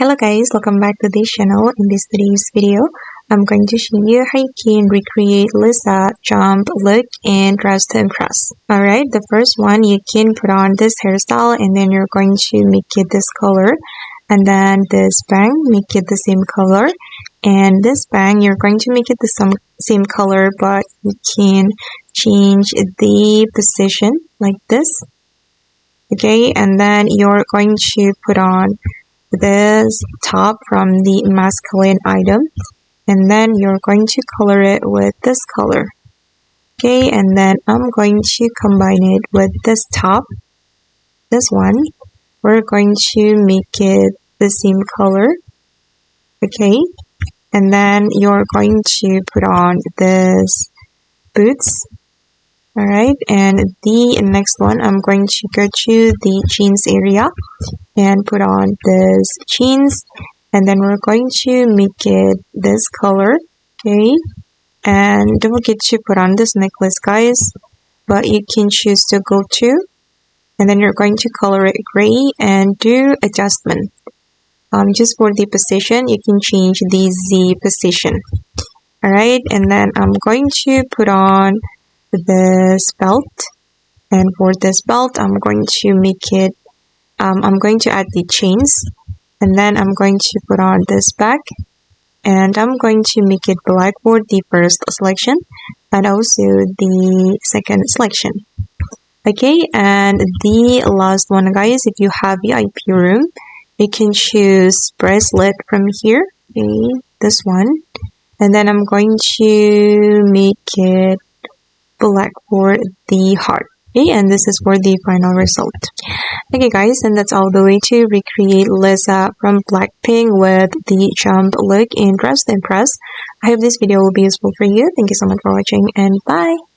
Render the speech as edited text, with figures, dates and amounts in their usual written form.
Hello guys, welcome back to this channel. In this today's video, I'm going to show you how you can recreate Lisa jump look and dress to impress. Alright, the first one, you can put on this hairstyle and then you're going to make it this color. And then this bang, make it the same color. And this bang, you're going to make it the same color, but you can change the position like this. Okay, and then you're going to put on this top from the masculine item, and then you're going to color it with this color. Okay, and then I'm going to combine it with this top, this one. We're going to make it the same color. Okay, and then you're going to put on this boots. Alright, and the next one, I'm going to go to the jeans area and put on this jeans, and then we're going to make it this color. Okay, and don't forget to put on this necklace, guys, but you can choose to go to, and then you're going to color it gray and do adjustment. Just for the position, you can change the Z position. Alright, and then I'm going to put on this belt, and for this belt I'm going to make it I'm going to add the chains, and then I'm going to put on this bag, and I'm going to make it black for the first selection and also the second selection. Okay, and the last one, guys, if you have VIP room, you can choose bracelet from here. Okay, this one, and then I'm going to make it black for the heart. Okay, and this is for the final result. Okay guys, and that's all the way to recreate Lisa from Blackpink with the jump look and dress to impress. I hope this video will be useful for you. Thank you so much for watching, and bye!